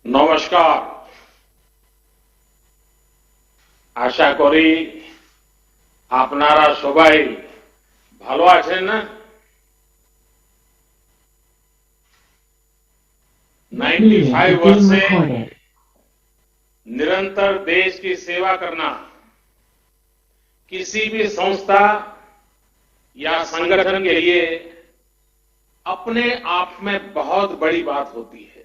নমস্কার। আশা করি আপনারা সবাই ভালো আছেন না। 95 वर्ष से निरंतर देश की सेवा करना किसी भी संस्था या संगठन के लिए अपने आप में बहुत बड़ी बात होती है।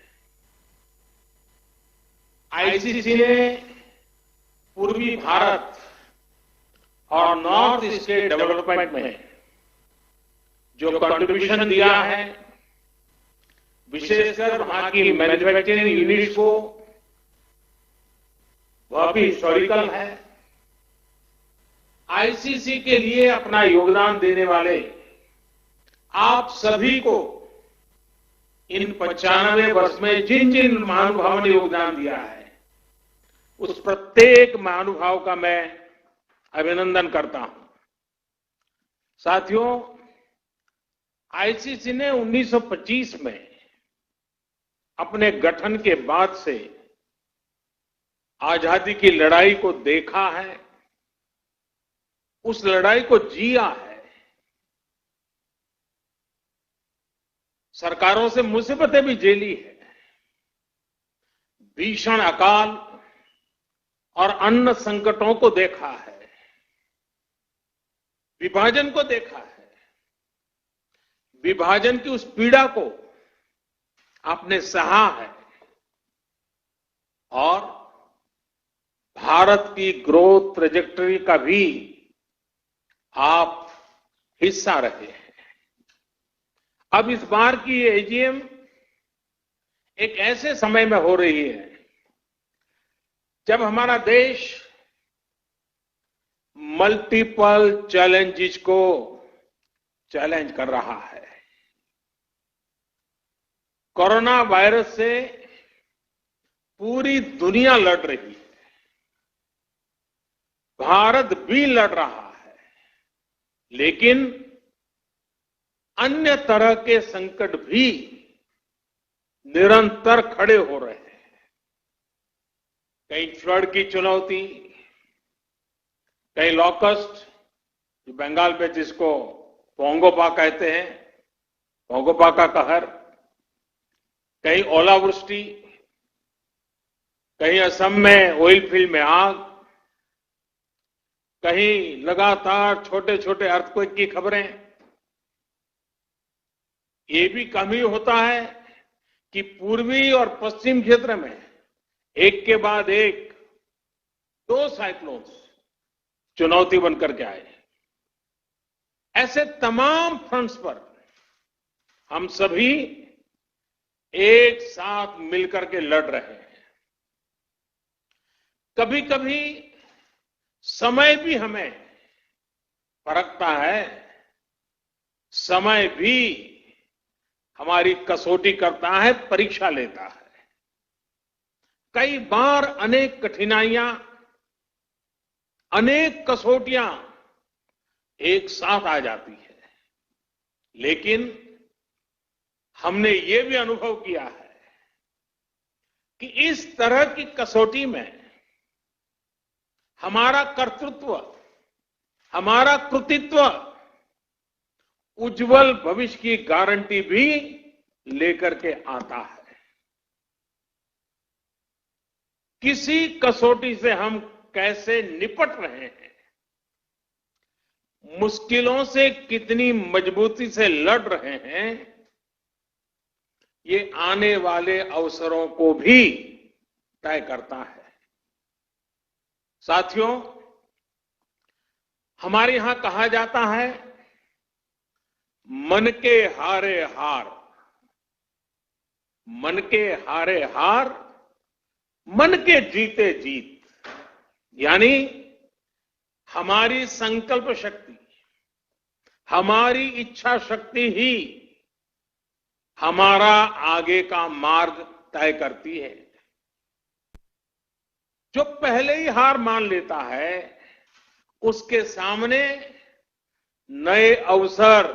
आईसीसी ने पूर्वी भारत और नॉर्थ ईस्ट के डेवलपमेंट में जो कंट्रीब्यूशन दिया है, विशेषकर वहां की मैन्युफैक्चरिंग यूनिट को, वह भी हिस्टोरिकल है। आईसीसी के लिए अपना योगदान देने वाले आप सभी को इन 95 वर्ष में जिन जिन महानुभावों ने योगदान दिया है, उस प्रत्येक महानुभाव का मैं अभिनंदन करता हूं। साथियों, आईसीसी ने 1925 में अपने गठन के बाद से आजादी की लड़ाई को देखा है, उस लड़ाई को जिया है। सरकारों से मुसीबतें भी झेली है, भीषण अकाल और अन्न संकटों को देखा है, विभाजन को देखा है। विभाजन की उस पीड़ा को आपने सहा है और भारत की ग्रोथ ट्रेजेक्टरी का भी आप हिस्सा रहे हैं। अब इस बार की एजीएम एक ऐसे समय में हो रही है जब हमारा देश मल्टीपल चैलेंजेस को चैलेंज कर रहा है। कोरोना वायरस से पूरी दुनिया लड़ रही है, भारत भी लड़ रहा है, लेकिन अन्य तरह के संकट भी निरंतर खड़े हो रहे हैं। कहीं फ्लड की चुनौती, कहीं लॉकस्ट, जो बंगाल पे जिसको पोंगोपा कहते हैं, पोंगोपा का कहर, कहीं ओलावृष्टि, कहीं असम में ऑयल फील्ड में आग, कहीं लगातार छोटे छोटे अर्थक्वेक की खबरें। ये भी कम ही होता है कि पूर्वी और पश्चिम क्षेत्र में एक के बाद एक 2 साइक्लोन्स चुनौती बनकर के आए। ऐसे तमाम फ्रंट्स पर हम सभी एक साथ मिलकर के लड़ रहे हैं। कभी कभी समय भी हमें परखता है, समय भी हमारी कसौटी करता है, परीक्षा लेता है। कई बार अनेक कठिनाइयां, अनेक कसौटियां एक साथ आ जाती है, लेकिन हमने ये भी अनुभव किया है कि इस तरह की कसौटी में हमारा कर्तृत्व, हमारा कृतित्व उज्जवल भविष्य की गारंटी भी लेकर के आता है। किसी कसौटी से हम कैसे निपट रहे हैं, मुश्किलों से कितनी मजबूती से लड़ रहे हैं, ये आने वाले अवसरों को भी तय करता है। साथियों, हमारे यहां कहा जाता है, मन के हारे हार, मन के हारे हार, मन के जीते जीत। यानी हमारी संकल्प शक्ति, हमारी इच्छा शक्ति ही हमारा आगे का मार्ग तय करती है। जो पहले ही हार मान लेता है, उसके सामने नए अवसर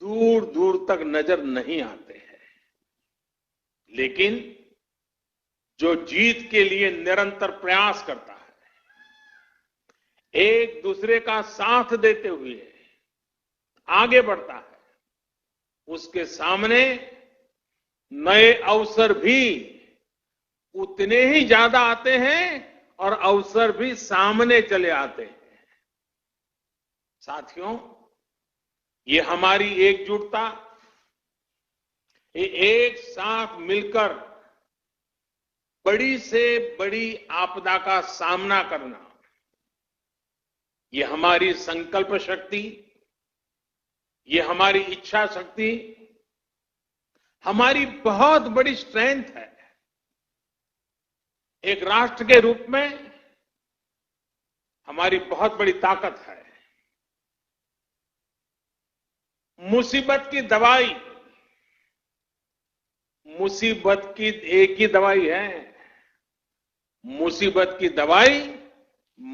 दूर दूर तक नजर नहीं आते हैं। लेकिन जो जीत के लिए निरंतर प्रयास करता है, एक दूसरे का साथ देते हुए आगे बढ़ता है, उसके सामने नए अवसर भी उतने ही ज्यादा आते हैं और अवसर भी सामने चले आते हैं। साथियों, ये हमारी एकजुटता, ये एक साथ मिलकर बड़ी से बड़ी आपदा का सामना करना, ये हमारी संकल्प शक्ति, ये हमारी इच्छा शक्ति, हमारी बहुत बड़ी स्ट्रेंथ है। एक राष्ट्र के रूप में हमारी बहुत बड़ी ताकत है। मुसीबत की दवाई, मुसीबत की एक ही दवाई है, मुसीबत की दवाई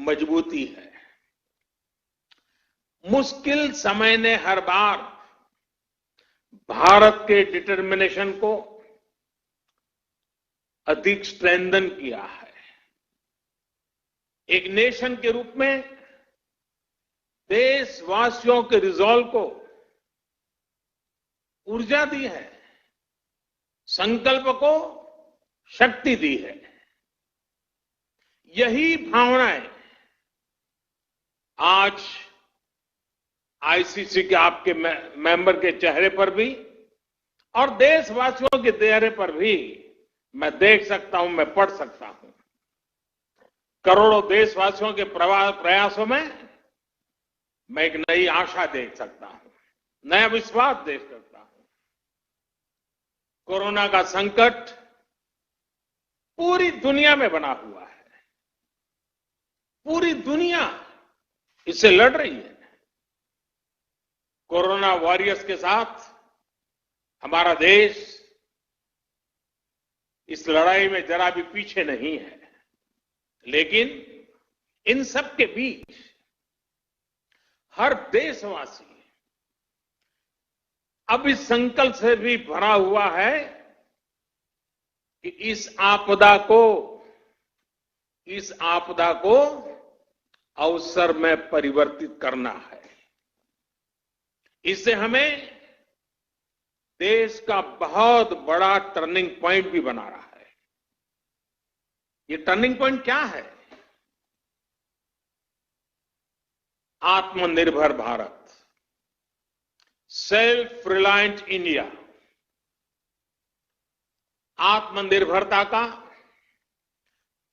मजबूती है। मुश्किल समय ने हर बार भारत के डिटर्मिनेशन को अधिक स्ट्रेंथन किया है। एक नेशन के रूप में देशवासियों के रिजॉल्व को ऊर्जा दी है, संकल्प को शक्ति दी है। यही भावनाएं आज आईसीसी के आपके मेंबर के चेहरे पर भी और देशवासियों के चेहरे पर भी मैं देख सकता हूं, मैं पढ़ सकता हूं। करोड़ों देशवासियों के प्रयासों में मैं एक नई आशा देख सकता हूं, नया विश्वास देख सकता हूं। कोरोना का संकट पूरी दुनिया में बना हुआ है, पूरी दुनिया इससे लड़ रही है। कोरोना वॉरियर्स के साथ हमारा देश इस लड़ाई में जरा भी पीछे नहीं है। लेकिन इन सब के बीच हर देशवासी अब इस संकल्प से भी भरा हुआ है कि इस आपदा को अवसर में परिवर्तित करना है। इससे हमें देश का बहुत बड़ा टर्निंग पॉइंट भी बना रहा है। ये टर्निंग पॉइंट क्या है? आत्मनिर्भर भारत, सेल्फ रिलायंट इंडिया। आत्मनिर्भरता का,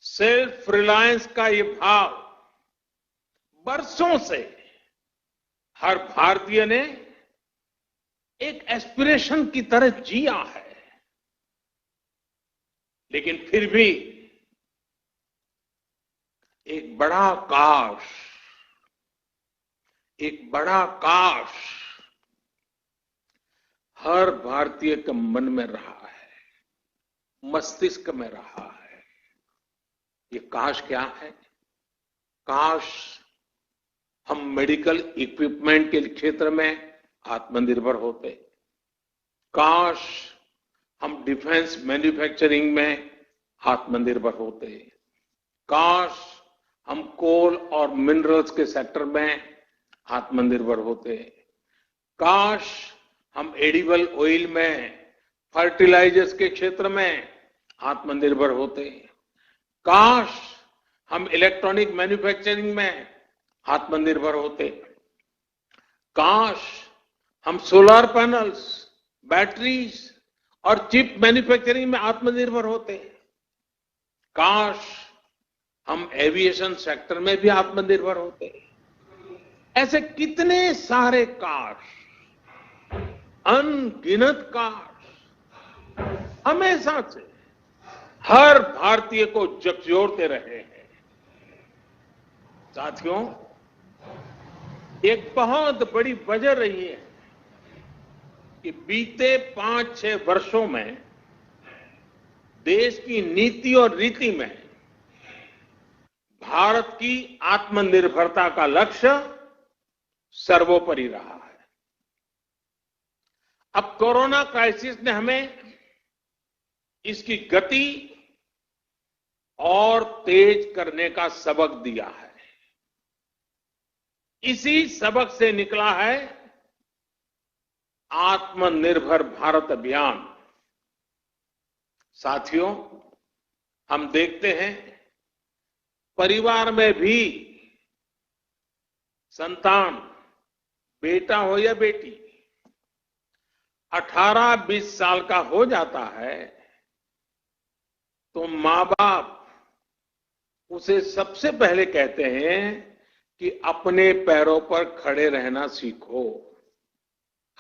सेल्फ रिलायंस का ये भाव बरसों से हर भारतीय ने एक एस्पिरेशन की तरह जिया है। लेकिन फिर भी एक बड़ा काश हर भारतीय के मन में रहा है, मस्तिष्क में रहा है। ये काश क्या है? काश हम मेडिकल इक्विपमेंट के क्षेत्र में आत्मनिर्भर होते, काश हम डिफेंस मैन्युफैक्चरिंग में आत्मनिर्भर होते, काश हम कोल और मिनरल्स के सेक्टर में आत्मनिर्भर होते, काश हम एडिबल ऑयल में, फर्टिलाइजर्स के क्षेत्र में आत्मनिर्भर होते, काश हम इलेक्ट्रॉनिक मैन्युफैक्चरिंग में आत्मनिर्भर होते, काश हम सोलर पैनल्स, बैटरीज और चिप मैन्युफैक्चरिंग में आत्मनिर्भर होते, काश हम एविएशन सेक्टर में भी आत्मनिर्भर होते। ऐसे कितने सारे काश, अनगिनत काश हमेशा से हर भारतीय को झकझोरते रहे हैं। साथियों, एक बहुत बड़ी वजह रही है कि बीते 5-6 वर्षों में देश की नीति और रीति में भारत की आत्मनिर्भरता का लक्ष्य सर्वोपरि रहा है। अब कोरोना क्राइसिस ने हमें इसकी गति और तेज करने का सबक दिया है। इसी सबक से निकला है आत्मनिर्भर भारत अभियान। साथियों, हम देखते हैं परिवार में भी संतान, बेटा हो या बेटी, 18-20 साल का हो जाता है तो मां बाप उसे सबसे पहले कहते हैं कि अपने पैरों पर खड़े रहना सीखो।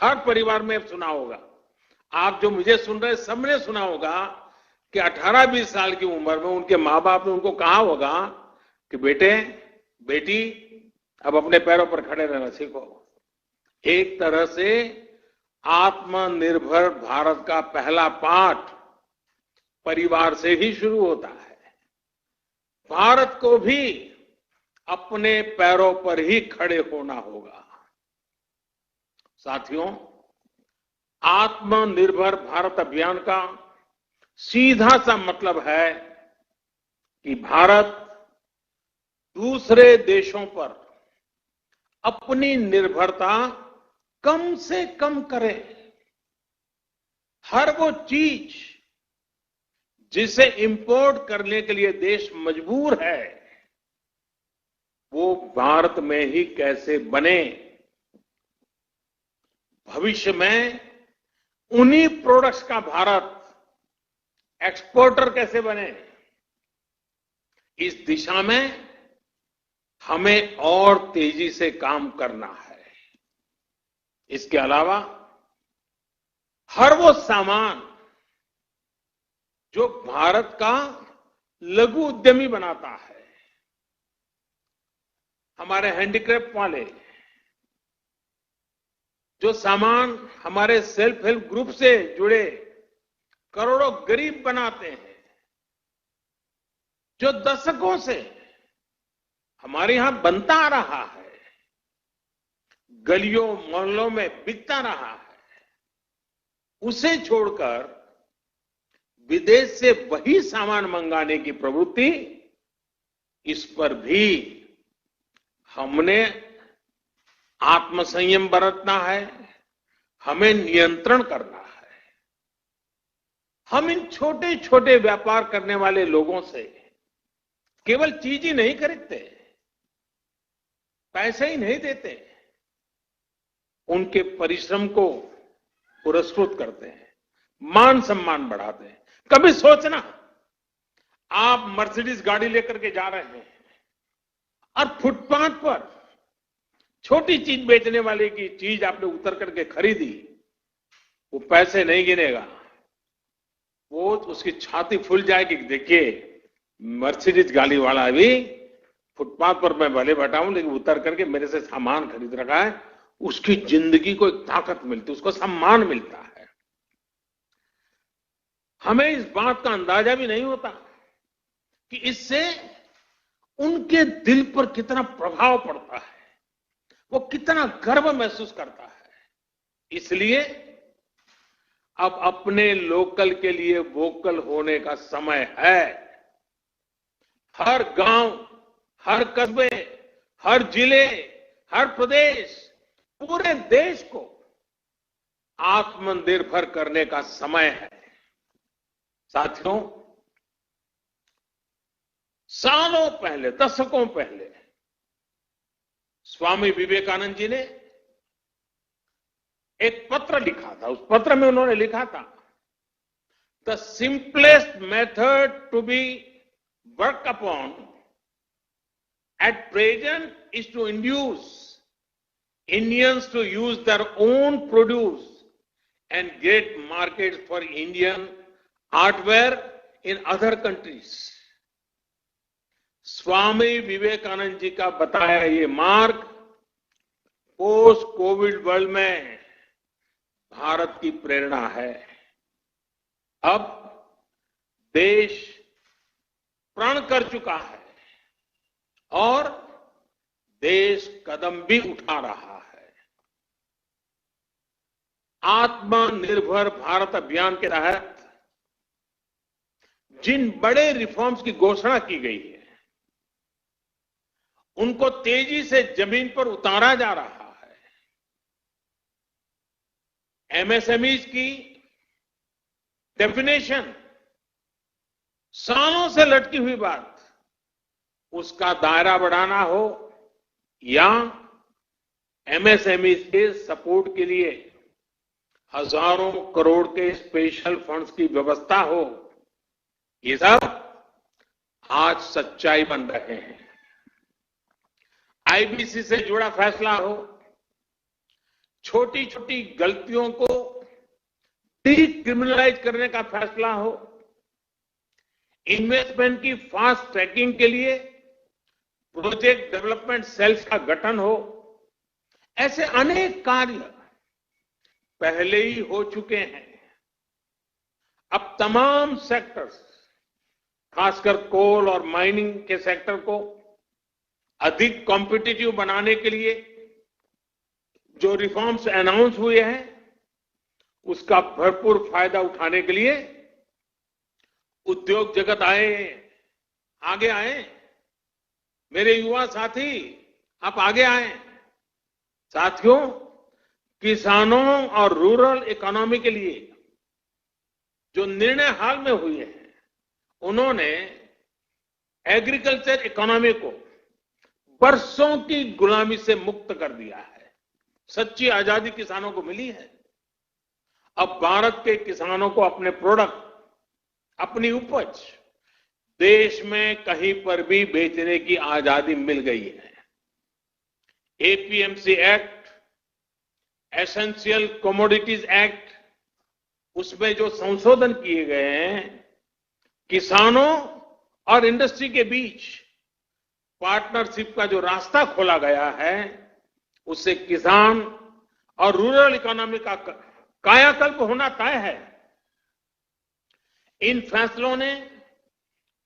हर परिवार में सुना होगा, आप जो मुझे सुन रहे सबने सुना होगा कि 18-20 साल की उम्र में उनके मां बाप ने उनको कहा होगा कि बेटे, बेटी, अब अपने पैरों पर खड़े रहना सीखो। एक तरह से आत्मनिर्भर भारत का पहला पाठ परिवार से ही शुरू होता है। भारत को भी अपने पैरों पर ही खड़े होना होगा। साथियों, आत्मनिर्भर भारत अभियान का सीधा सा मतलब है कि भारत दूसरे देशों पर अपनी निर्भरता कम से कम करे। हर वो चीज जिसे इंपोर्ट करने के लिए देश मजबूर है, वो भारत में ही कैसे बने। भविष्य में उन्हीं प्रोडक्ट्स का भारत एक्सपोर्टर कैसे बने, इस दिशा में हमें और तेजी से काम करना है। इसके अलावा हर वो सामान जो भारत का लघु उद्यमी बनाता है, हमारे हैंडीक्राफ्ट वाले जो सामान हमारे सेल्फ हेल्प ग्रुप से जुड़े करोड़ों गरीब बनाते हैं, जो दशकों से हमारे यहां बनता आ रहा है, गलियों मोहल्लों में बिकता रहा है, उसे छोड़कर विदेश से वही सामान मंगाने की प्रवृत्ति, इस पर भी हमने आत्मसंयम बरतना है, हमें नियंत्रण करना है। हम इन छोटे छोटे व्यापार करने वाले लोगों से केवल चीज ही नहीं खरीदते, पैसे ही नहीं देते, उनके परिश्रम को पुरस्कृत करते हैं, मान सम्मान बढ़ाते हैं। कभी सोचना, आप मर्सिडीज गाड़ी लेकर के जा रहे हैं और फुटपाथ पर छोटी चीज बेचने वाले की चीज आपने उतर करके खरीदी, वो पैसे नहीं गिनेगा, वो उसकी छाती फूल जाएगी। देखिए, मर्सिडीज गाड़ी वाला भी फुटपाथ पर मैं भले बैठा हूं, लेकिन उतर करके मेरे से सामान खरीद रखा है, उसकी जिंदगी को एक ताकत मिलती, उसको सम्मान मिलता है। हमें इस बात का अंदाजा भी नहीं होता कि इससे उनके दिल पर कितना प्रभाव पड़ता है, वो कितना गर्व महसूस करता है। इसलिए अब अपने लोकल के लिए वोकल होने का समय है। हर गांव, हर कस्बे, हर जिले, हर प्रदेश, पूरे देश को आत्मनिर्भर करने का समय है। साथियों, सालों पहले, दशकों पहले स्वामी विवेकानंद जी ने एक पत्र लिखा था। उस पत्र में उन्होंने लिखा था, the simplest method to be work upon at present is to induce Indians to use their own produce and get market for Indian artware in other countries. Swami Vivekananda ji का बताया ये मार्ग पोस्ट कोविड वर्ल्ड में भारत की प्रेरणा है। अब देश प्रण कर चुका है और देश कदम भी उठा रहा है। आत्मनिर्भर भारत अभियान के तहत जिन बड़े रिफॉर्म्स की घोषणा की गई है उनको तेजी से जमीन पर उतारा जा रहा है। एमएसएमईज की डेफिनेशन सालों से लटकी हुई बात, उसका दायरा बढ़ाना हो या एमएसएमईज के सपोर्ट के लिए हजारों करोड़ के स्पेशल फंड्स की व्यवस्था हो, ये सब आज सच्चाई बन रहे हैं। आईबीसी से जुड़ा फैसला हो, छोटी छोटी गलतियों को डीक्रिमिनलाइज करने का फैसला हो, इन्वेस्टमेंट की फास्ट ट्रैकिंग के लिए प्रोजेक्ट डेवलपमेंट सेल्स का गठन हो, ऐसे अनेक कार्य पहले ही हो चुके हैं। अब तमाम सेक्टर्स, खासकर कोल और माइनिंग के सेक्टर को अधिक कॉम्पिटिटिव बनाने के लिए जो रिफॉर्म्स अनाउंस हुए हैं, उसका भरपूर फायदा उठाने के लिए उद्योग जगत आगे आए। मेरे युवा साथी, आप आगे आए। साथियों, किसानों और रूरल इकोनॉमी के लिए जो निर्णय हाल में हुए हैं, उन्होंने एग्रीकल्चर इकोनॉमी को बरसों की गुलामी से मुक्त कर दिया है। सच्ची आजादी किसानों को मिली है। अब भारत के किसानों को अपने प्रोडक्ट, अपनी उपज देश में कहीं पर भी बेचने की आजादी मिल गई है। APMC act, essential commodities act, उसमें जो संशोधन किए गए हैं, किसानों और इंडस्ट्री के बीच पार्टनरशिप का जो रास्ता खोला गया है, उससे किसान और रूरल इकोनॉमी का कायाकल्प होना तय है। इन फैसलों ने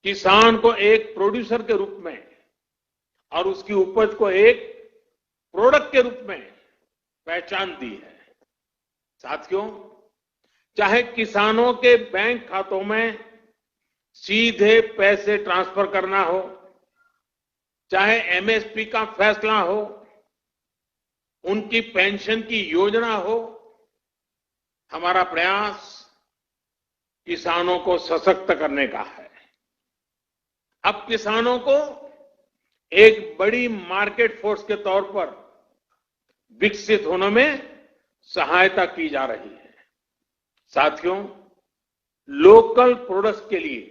किसान को एक प्रोड्यूसर के रूप में और उसकी उपज को एक प्रोडक्ट के रूप में पहचान दी है। साथियों, चाहे किसानों के बैंक खातों में सीधे पैसे ट्रांसफर करना हो, चाहे एमएसपी का फैसला हो, उनकी पेंशन की योजना हो, हमारा प्रयास किसानों को सशक्त करने का है। अब किसानों को एक बड़ी मार्केट फोर्स के तौर पर विकसित होने में सहायता की जा रही है। साथियों, लोकल प्रोडक्ट्स के लिए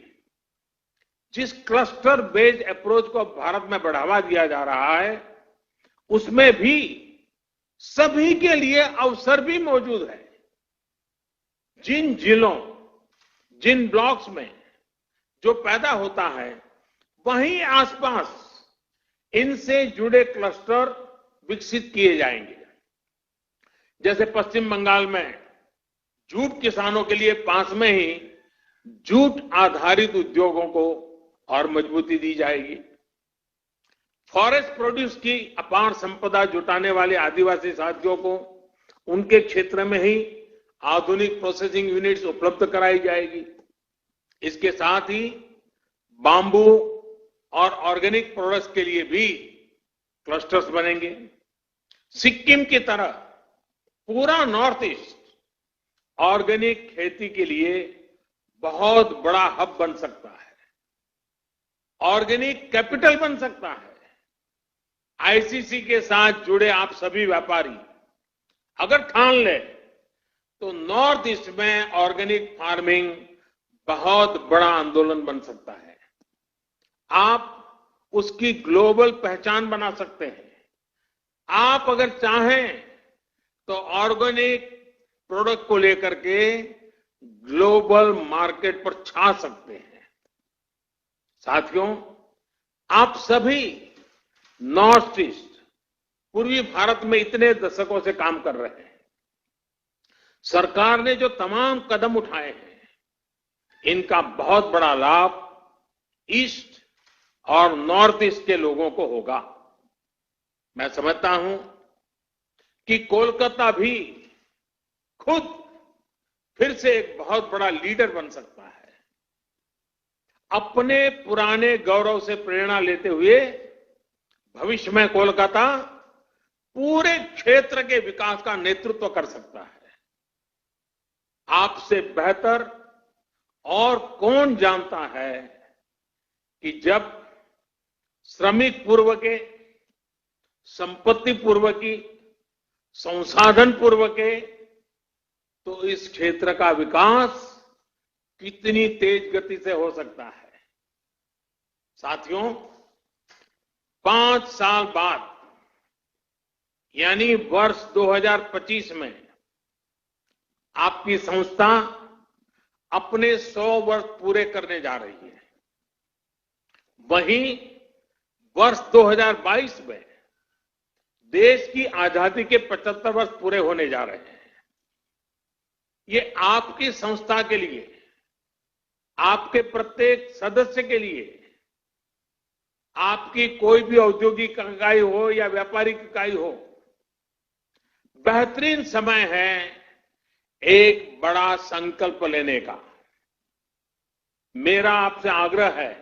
जिस क्लस्टर बेस्ड अप्रोच को भारत में बढ़ावा दिया जा रहा है, उसमें भी सभी के लिए अवसर भी मौजूद है। जिन जिलों, जिन ब्लॉक्स में जो पैदा होता है, वहीं आसपास इनसे जुड़े क्लस्टर विकसित किए जाएंगे। जैसे पश्चिम बंगाल में जूट किसानों के लिए पास में ही जूट आधारित उद्योगों को और मजबूती दी जाएगी। फॉरेस्ट प्रोड्यूस की अपार संपदा जुटाने वाले आदिवासी साथियों को उनके क्षेत्र में ही आधुनिक प्रोसेसिंग यूनिट्स उपलब्ध कराई जाएगी। इसके साथ ही बांबू और ऑर्गेनिक प्रोडक्ट्स के लिए भी क्लस्टर्स बनेंगे। सिक्किम की तरह पूरा नॉर्थ ईस्ट ऑर्गेनिक खेती के लिए बहुत बड़ा हब बन सकता है, ऑर्गेनिक कैपिटल बन सकता है। आईसीसी के साथ जुड़े आप सभी व्यापारी अगर ठान ले तो नॉर्थ ईस्ट में ऑर्गेनिक फार्मिंग बहुत बड़ा आंदोलन बन सकता है। आप उसकी ग्लोबल पहचान बना सकते हैं। आप अगर चाहें तो ऑर्गेनिक प्रोडक्ट को लेकर के ग्लोबल मार्केट पर छा सकते हैं। साथियों, आप सभी नॉर्थ ईस्ट, पूर्वी भारत में इतने दशकों से काम कर रहे हैं। सरकार ने जो तमाम कदम उठाए हैं, इनका बहुत बड़ा लाभ ईस्ट और नॉर्थ ईस्ट के लोगों को होगा। मैं समझता हूं कि कोलकाता भी खुद फिर से एक बहुत बड़ा लीडर बन सकता है। अपने पुराने गौरव से प्रेरणा लेते हुए भविष्य में कोलकाता पूरे क्षेत्र के विकास का नेतृत्व कर सकता है। आपसे बेहतर और कौन जानता है कि जब श्रमिक पूर्व के, संपत्ति पूर्व की, संसाधन पूर्व के, तो इस क्षेत्र का विकास कितनी तेज गति से हो सकता है। साथियों, 5 साल बाद यानी वर्ष 2025 में आपकी संस्था अपने 100 वर्ष पूरे करने जा रही है। वहीं वर्ष 2022 में देश की आजादी के 75 वर्ष पूरे होने जा रहे हैं। ये आपकी संस्था के लिए, आपके प्रत्येक सदस्य के लिए, आपकी कोई भी औद्योगिक इकाई हो या व्यापारिक इकाई हो, बेहतरीन समय है एक बड़ा संकल्प लेने का। मेरा आपसे आग्रह है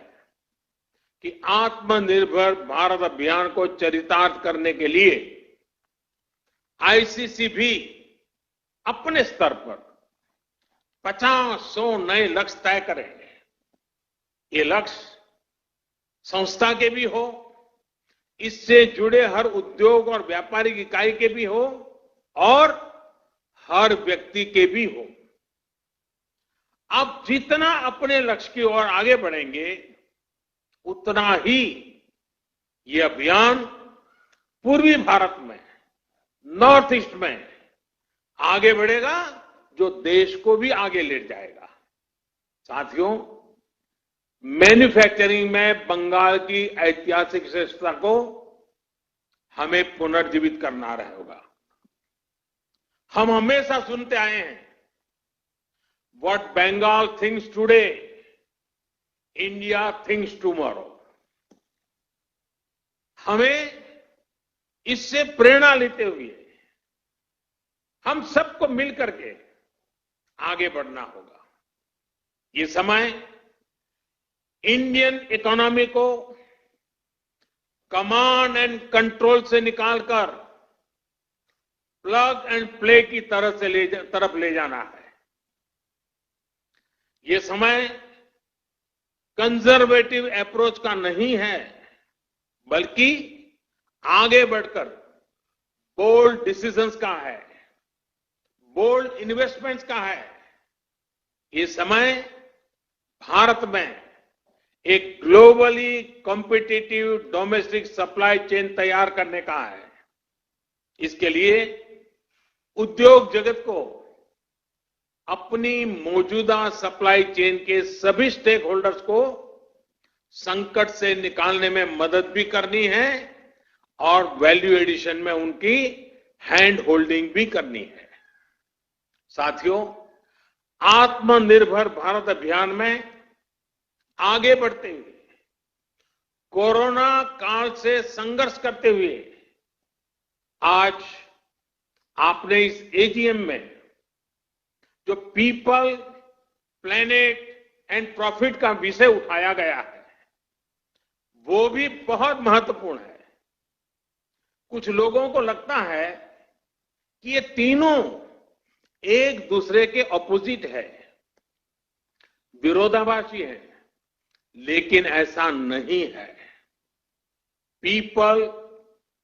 कि आत्मनिर्भर भारत अभियान को चरितार्थ करने के लिए आईसीसी भी अपने स्तर पर 50-100 नए लक्ष्य तय करेंगे। ये लक्ष्य संस्था के भी हो, इससे जुड़े हर उद्योग और व्यापारिक इकाई के भी हो और हर व्यक्ति के भी हो। अब जितना अपने लक्ष्य की ओर आगे बढ़ेंगे, उतना ही ये अभियान पूर्वी भारत में, नॉर्थ ईस्ट में आगे बढ़ेगा, जो देश को भी आगे ले जाएगा। साथियों, मैन्युफैक्चरिंग में बंगाल की ऐतिहासिक श्रेष्ठता को हमें पुनर्जीवित करना होगा। हम हमेशा सुनते आए हैं, what Bengal thinks today, India thinks tomorrow. हमें इससे प्रेरणा लेते हुए हम सबको मिलकर के आगे बढ़ना होगा। ये समय इंडियन इकोनॉमी को कमांड एंड कंट्रोल से निकालकर प्लग एंड प्ले की तरफ ले जाना है। ये समय कंजर्वेटिव अप्रोच का नहीं है, बल्कि आगे बढ़कर बोल्ड डिसीजंस का है, बोल्ड इन्वेस्टमेंट्स का है। ये समय भारत में एक globally competitive domestic supply chain तैयार करने का है। इसके लिए उद्योग जगत को अपनी मौजूदा सप्लाई चेन के सभी स्टेक होल्डर्स को संकट से निकालने में मदद भी करनी है और वैल्यू एडिशन में उनकी हैंड होल्डिंग भी करनी है। साथियों, आत्मनिर्भर भारत अभियान में आगे बढ़ते हुए, कोरोना काल से संघर्ष करते हुए, आज आपने इस एजीएम में जो पीपल, प्लेनेट एंड प्रॉफिट का विषय उठाया गया है, वो भी बहुत महत्वपूर्ण है। कुछ लोगों को लगता है कि ये तीनों एक दूसरे के ऑपोजिट है, विरोधाभासी है, लेकिन ऐसा नहीं है। पीपल,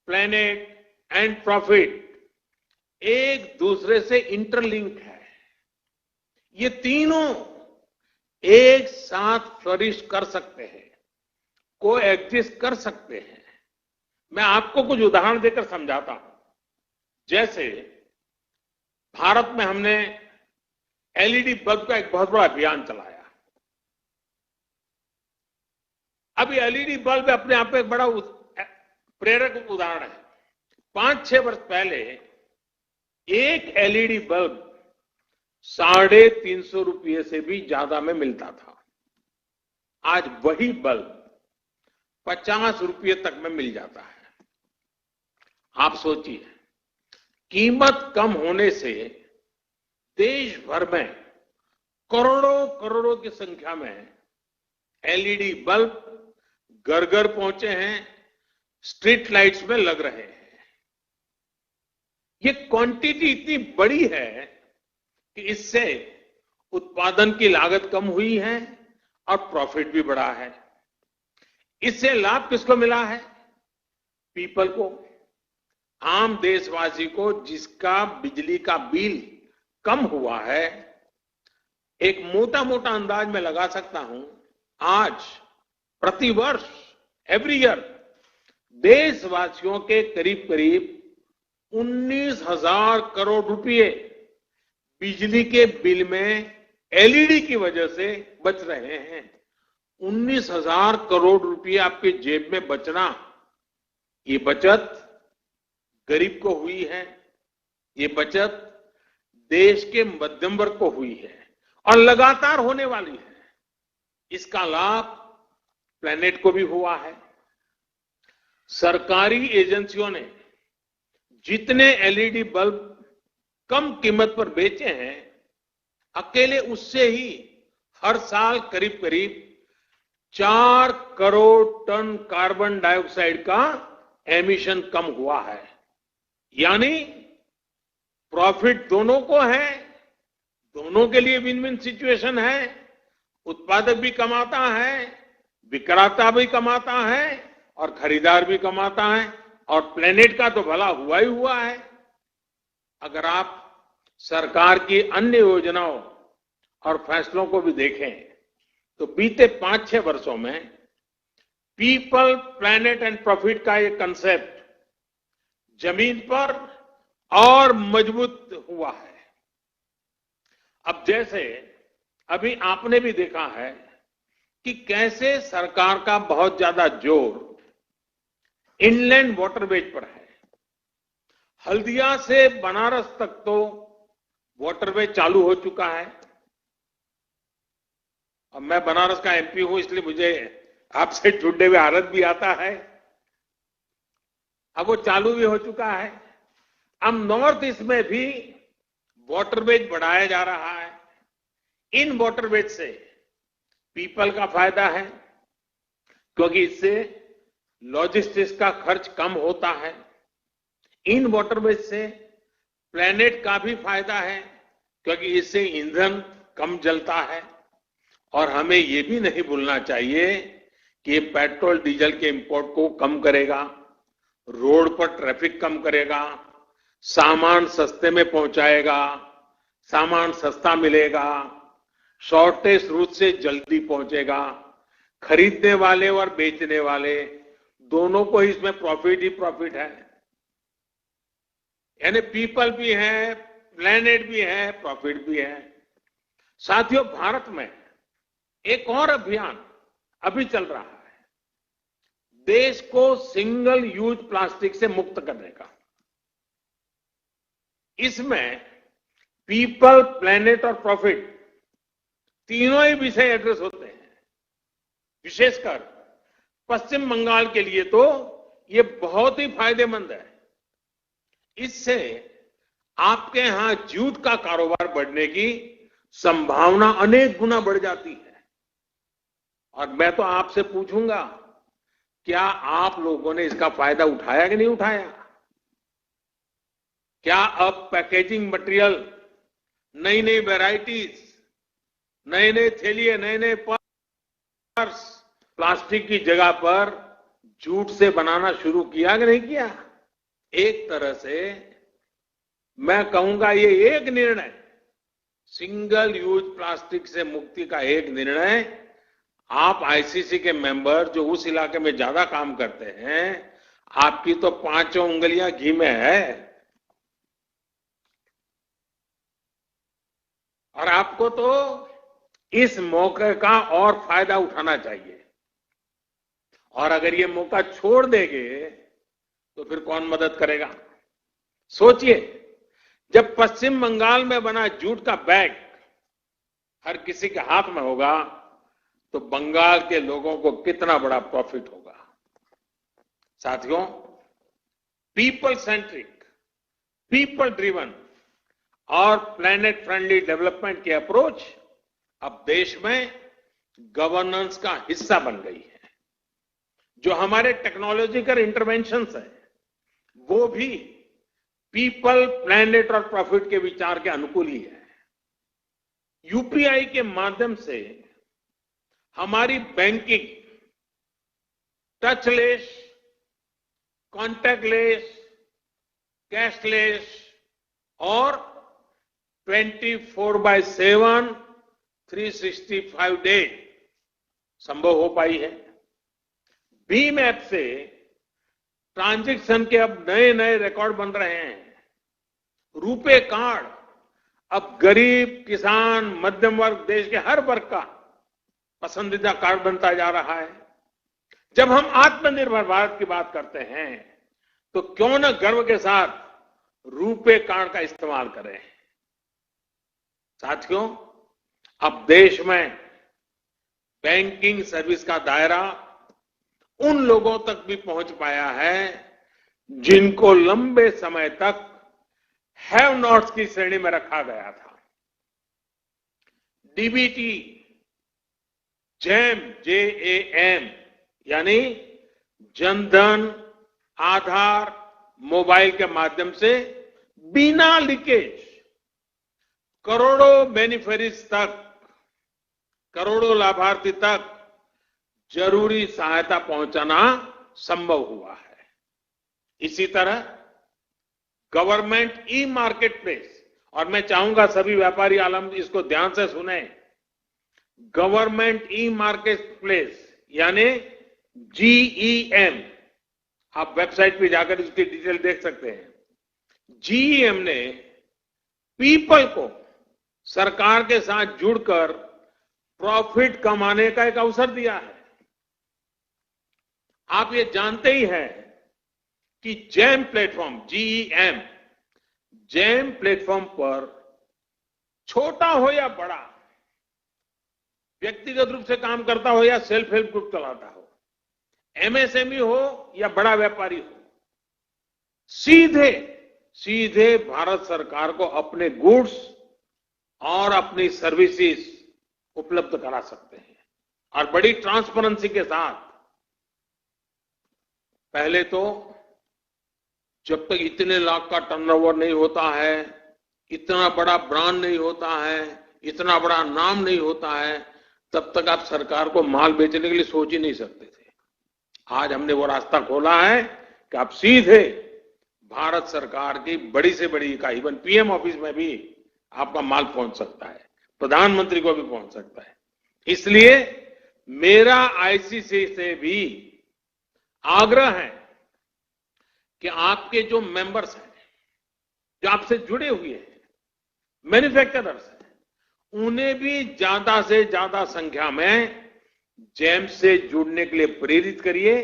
प्लेनेट एंड प्रॉफिट एक दूसरे से इंटरलिंक्ड है। ये तीनों एक साथ फ्लरिश कर सकते हैं, को एग्जिस्ट कर सकते हैं। मैं आपको कुछ उदाहरण देकर समझाता हूं। जैसे भारत में हमने एलईडी बल्ब का एक बहुत बड़ा अभियान चलाया। अभी एलईडी बल्ब अपने आप में एक बड़ा प्रेरक उदाहरण है। 5-6 वर्ष पहले एक एलईडी बल्ब 350 रुपये से भी ज्यादा में मिलता था। आज वही बल्ब 50 रुपये तक में मिल जाता है। आप सोचिए, कीमत कम होने से देश भर में करोड़ों करोड़ों की संख्या में एलईडी बल्ब घर घर पहुंचे हैं, स्ट्रीट लाइट्स में लग रहे हैं। ये क्वांटिटी इतनी बड़ी है कि इससे उत्पादन की लागत कम हुई है और प्रॉफिट भी बढ़ा है। इससे लाभ किसको मिला है? पीपल को, आम देशवासी को, जिसका बिजली का बिल कम हुआ है। एक मोटा मोटा अंदाज में लगा सकता हूं, आज प्रतिवर्ष एवरी ईयर देशवासियों के करीब करीब 19,000 करोड़ रुपए बिजली के बिल में एलईडी की वजह से बच रहे हैं। 19,000 करोड़ रुपए आपके जेब में बचना, ये बचत गरीब को हुई है, ये बचत देश के मध्यम वर्ग को हुई है और लगातार होने वाली है। इसका लाभ प्लैनेट को भी हुआ है। सरकारी एजेंसियों ने जितने एलईडी बल्ब कम कीमत पर बेचे हैं, अकेले उससे ही हर साल करीब करीब 4 करोड़ टन कार्बन डाइऑक्साइड का एमिशन कम हुआ है। यानी प्रॉफिट दोनों को है, दोनों के लिए विन विन सिचुएशन है। उत्पादक भी कमाता है, विक्रेता भी कमाता है और खरीदार भी कमाता है, और प्लेनेट का तो भला हुआ ही हुआ है। अगर आप सरकार की अन्य योजनाओं और फैसलों को भी देखें तो बीते 5-6 वर्षों में पीपल, प्लेनेट एंड प्रॉफिट का ये कंसेप्ट जमीन पर और मजबूत हुआ है। अब जैसे अभी आपने भी देखा है कि कैसे सरकार का बहुत ज्यादा जोर इनलैंड वाटरवेज पर है। हल्दिया से बनारस तक तो वाटरवे चालू हो चुका है। अब मैं बनारस का एमपी हूं, इसलिए मुझे आपसे जुड़ने में आनंद भी आता है। अब वो चालू भी हो चुका है। अब नॉर्थ ईस्ट में भी वाटरवेज बढ़ाया जा रहा है। इन वाटरवेज से पीपल का फायदा है, क्योंकि इससे लॉजिस्टिक्स का खर्च कम होता है। इन वाटरवेज से प्लेनेट का भी फायदा है, क्योंकि इससे ईंधन कम जलता है। और हमें यह भी नहीं भूलना चाहिए कि ये पेट्रोल डीजल के इंपोर्ट को कम करेगा, रोड पर ट्रैफिक कम करेगा, सामान सस्ते में पहुंचाएगा, सामान सस्ता मिलेगा, शॉर्टेज रूट से जल्दी पहुंचेगा। खरीदने वाले और बेचने वाले दोनों को इसमें प्रॉफिट ही प्रॉफिट है। यानी पीपल भी है, प्लेनेट भी है, प्रॉफिट भी है। साथियों, भारत में एक और अभियान अभी चल रहा है, देश को सिंगल यूज प्लास्टिक से मुक्त करने का। इसमें पीपल, प्लेनेट और प्रॉफिट तीनों ही विषय एड्रेस होते हैं। विशेषकर पश्चिम बंगाल के लिए तो ये बहुत ही फायदेमंद है। इससे आपके यहां जूट का कारोबार बढ़ने की संभावना अनेक गुना बढ़ जाती है। और मैं तो आपसे पूछूंगा, क्या आप लोगों ने इसका फायदा उठाया कि नहीं उठाया? क्या अब पैकेजिंग मटेरियल, नई नई वैरायटीज, नए नए थैलिए, नए नए पर्स प्लास्टिक की जगह पर जूट से बनाना शुरू किया कि नहीं किया? एक तरह से मैं कहूंगा ये एक निर्णय, सिंगल यूज प्लास्टिक से मुक्ति का एक निर्णय, आप आईसीसी के मेंबर जो उस इलाके में ज्यादा काम करते हैं, आपकी तो 5 उंगलियां घी में है। और आपको तो इस मौके का और फायदा उठाना चाहिए। और अगर ये मौका छोड़ देंगे तो फिर कौन मदद करेगा? सोचिए, जब पश्चिम बंगाल में बना जूट का बैग हर किसी के हाथ में होगा तो बंगाल के लोगों को कितना बड़ा प्रॉफिट होगा। साथियों, पीपल सेंट्रिक, पीपल ड्रिवन और प्लेनेट फ्रेंडली डेवलपमेंट की अप्रोच अब देश में गवर्नेंस का हिस्सा बन गई है। जो हमारे टेक्नोलॉजिकल इंटरवेंशंस है वो भी पीपल, प्लैनेट और प्रॉफिट के विचार के अनुकूल ही है। यूपीआई के माध्यम से हमारी बैंकिंग टचलेस, कॉन्टैक्टलेस, कैशलेस और 24/7 365 डे संभव हो पाई है। भीम ऐप से ट्रांजैक्शन के अब नए नए रिकॉर्ड बन रहे हैं। रुपे कार्ड अब गरीब, किसान, मध्यम वर्ग, देश के हर वर्ग का पसंदीदा कार्ड बनता जा रहा है। जब हम आत्मनिर्भर भारत की बात करते हैं तो क्यों न गर्व के साथ रुपे कार्ड का इस्तेमाल करें। साथियों, अब देश में बैंकिंग सर्विस का दायरा उन लोगों तक भी पहुंच पाया है जिनको लंबे समय तक हैव नॉट्स की श्रेणी में रखा गया था। डीबीटी, जैम, JAM यानी जनधन, आधार, मोबाइल के माध्यम से बिना लीकेज करोड़ों बेनिफिशरीज तक, करोड़ों लाभार्थी तक जरूरी सहायता पहुंचाना संभव हुआ है। इसी तरह गवर्नमेंट ई मार्केट प्लेस, और मैं चाहूंगा सभी व्यापारी आलम इसको ध्यान से सुने, गवर्नमेंट ई मार्केट प्लेस यानी GEM, आप वेबसाइट पे जाकर इसकी डिटेल देख सकते हैं। GEM ने पीपल को सरकार के साथ जुड़कर प्रॉफिट कमाने का एक अवसर दिया है। आप ये जानते ही हैं कि jam platform, GEM, jam platform पर छोटा हो या बड़ा, व्यक्तिगत रूप से काम करता हो या सेल्फ हेल्प ग्रुप चलाता हो, MSME हो या बड़ा व्यापारी हो, सीधे सीधे भारत सरकार को अपने गुड्स और अपनी सर्विसेज उपलब्ध करा सकते हैं और बड़ी ट्रांसपेरेंसी के साथ। पहले तो जब तक इतने लाख का टर्नओवर नहीं होता है, इतना बड़ा ब्रांड नहीं होता है, इतना बड़ा नाम नहीं होता है, तब तक आप सरकार को माल बेचने के लिए सोच ही नहीं सकते थे। आज हमने वो रास्ता खोला है कि आप सीधे भारत सरकार की बड़ी से बड़ी इकाई, इवन PM ऑफिस में भी आपका माल पहुंच सकता है, प्रधानमंत्री को भी पहुंच सकता है। इसलिए मेरा ICC से भी आग्रह है कि आपके जो मेंबर्स हैं, जो आपसे जुड़े हुए हैं, मैन्युफैक्चरर्स हैं, उन्हें भी ज्यादा से ज्यादा संख्या में जैम से जुड़ने के लिए प्रेरित करिए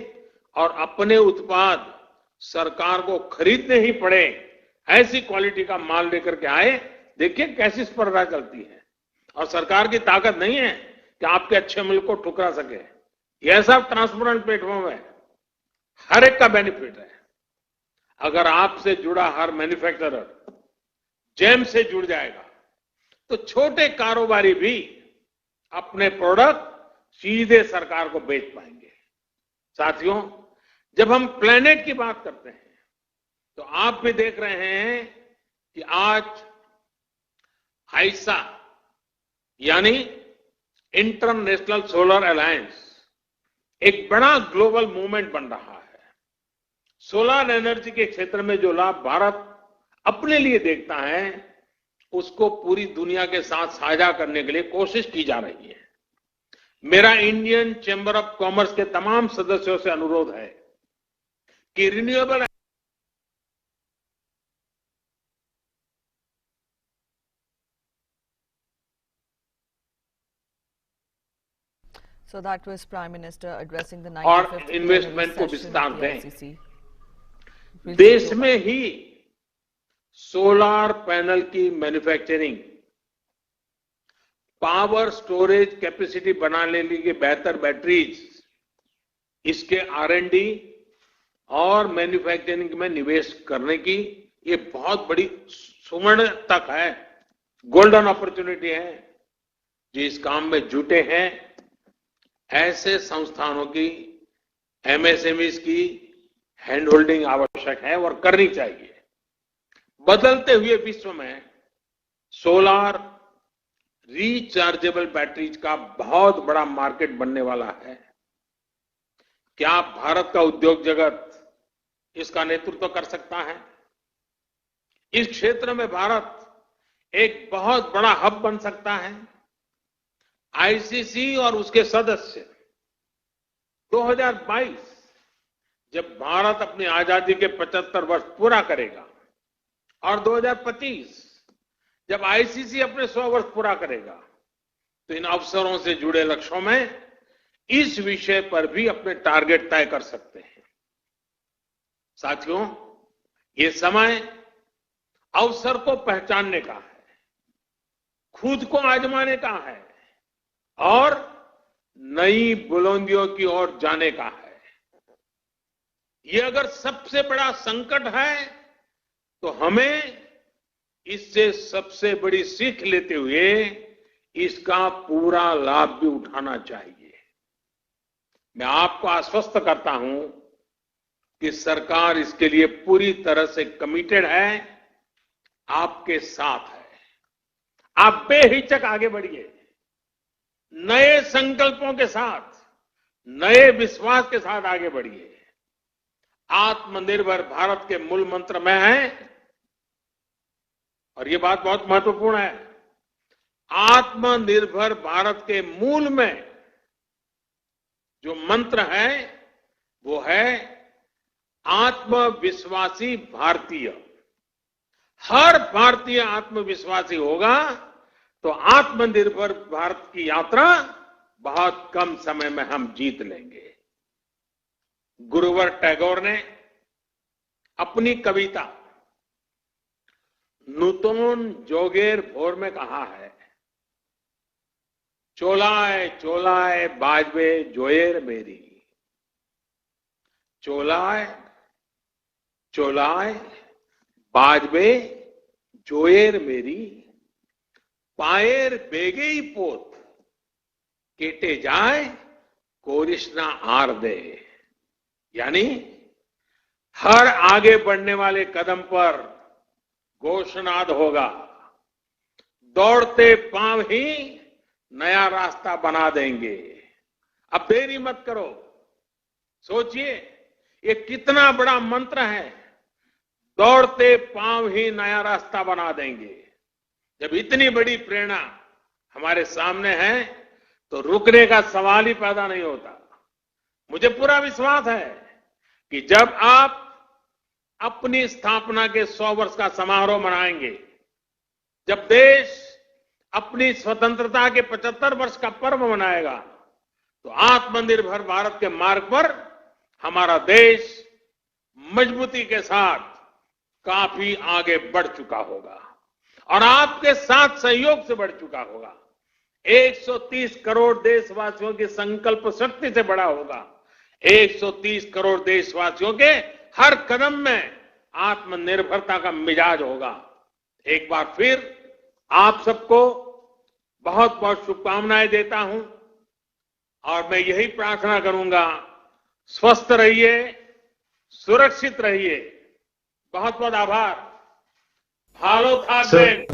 और अपने उत्पाद सरकार को खरीदने ही पड़े ऐसी क्वालिटी का माल लेकर के आए। देखिए कैसी स्पर्धा चलती है और सरकार की ताकत नहीं है कि आपके अच्छे माल को ठुकरा सके। यह सब ट्रांसपेरेंट प्लेटफॉर्म है, हर एक का बेनिफिट है। अगर आपसे जुड़ा हर मैन्युफैक्चरर जैम से जुड़ जाएगा तो छोटे कारोबारी भी अपने प्रोडक्ट सीधे सरकार को बेच पाएंगे। साथियों, जब हम प्लेनेट की बात करते हैं तो आप भी देख रहे हैं कि आज आईसा यानी इंटरनेशनल सोलर अलायंस एक बड़ा ग्लोबल मूवमेंट बन रहा है। सोलर एनर्जी के क्षेत्र में जो लाभ भारत अपने लिए देखता है उसको पूरी दुनिया के साथ साझा करने के लिए कोशिश की जा रही है। मेरा इंडियन चैम्बर ऑफ कॉमर्स के तमाम सदस्यों से अनुरोध है कि renewable So that was Prime Minister addressing the और 95th इन्वेस्टमेंट को session विस्तार of the दें। ICC. We'll देश see में ही सोलार पैनल की मैन्युफैक्चरिंग, पावर स्टोरेज कैपेसिटी बनाने के लिए बेहतर बैटरीज, इसके R&D और मैन्युफैक्चरिंग में निवेश करने की ये बहुत बड़ी सुवर्ण तक है, गोल्डन अपॉर्चुनिटी है। जो इस काम में जुटे हैं ऐसे संस्थानों की, एमएसएमईज की हैंड होल्डिंग आवश्यक है और करनी चाहिए। बदलते हुए विश्व में सोलार रिचार्जेबल बैटरीज का बहुत बड़ा मार्केट बनने वाला है। क्या भारत का उद्योग जगत इसका नेतृत्व कर सकता है? इस क्षेत्र में भारत एक बहुत बड़ा हब बन सकता है। आईसीसी और उसके सदस्य 2022 जब भारत अपनी आजादी के 75 वर्ष पूरा करेगा और 2025 जब आईसीसी अपने 100 वर्ष पूरा करेगा, तो इन अवसरों से जुड़े लक्ष्यों में इस विषय पर भी अपने टारगेट तय कर सकते हैं। साथियों, ये समय अवसर को पहचानने का है, खुद को आजमाने का है और नई बुलंदियों की ओर जाने का है। ये अगर सबसे बड़ा संकट है, तो हमें इससे सबसे बड़ी सीख लेते हुए इसका पूरा लाभ भी उठाना चाहिए। मैं आपको आश्वस्त करता हूं कि सरकार इसके लिए पूरी तरह से कमिटेड है, आपके साथ है। आप बेहिचक आगे बढ़िए, नए संकल्पों के साथ, नए विश्वास के साथ आगे बढ़िए। आत्मनिर्भर भारत के मूल मंत्र में है, और ये बात बहुत महत्वपूर्ण है, आत्मनिर्भर भारत के मूल में जो मंत्र है वो है आत्मविश्वासी भारतीय। हर भारतीय आत्मविश्वासी होगा तो आत्मनिर्भर भारत की यात्रा बहुत कम समय में हम जीत लेंगे। गुरुवर टैगोर ने अपनी कविता नूतन जोगेर भोर में कहा है, चोलाए चोलाए बाजबे जोएर मेरी, चोलाए चोलाए बाजबे जोएर मेरी, पाएर बेगे ही पोत केटे जाए कोरिश्ना आर दे। यानी हर आगे बढ़ने वाले कदम पर घोषणाद होगा, दौड़ते पांव ही नया रास्ता बना देंगे। अब देरी मत करो, सोचिए ये कितना बड़ा मंत्र है, दौड़ते पांव ही नया रास्ता बना देंगे। जब इतनी बड़ी प्रेरणा हमारे सामने है तो रुकने का सवाल ही पैदा नहीं होता। मुझे पूरा विश्वास है कि जब आप अपनी स्थापना के 100 वर्ष का समारोह मनाएंगे, जब देश अपनी स्वतंत्रता के 75 वर्ष का पर्व मनाएगा, तो आत्मनिर्भर भारत के मार्ग पर हमारा देश मजबूती के साथ काफी आगे बढ़ चुका होगा और आपके साथ सहयोग से बढ़ चुका होगा। 130 करोड़ देशवासियों की संकल्प शक्ति से बड़ा होगा। 130 करोड़ देशवासियों के हर कदम में आत्मनिर्भरता का मिजाज होगा। एक बार फिर आप सबको बहुत बहुत शुभकामनाएं देता हूं और मैं यही प्रार्थना करूंगा, स्वस्थ रहिए, सुरक्षित रहिए। बहुत बहुत आभार। भालो थाकबेन।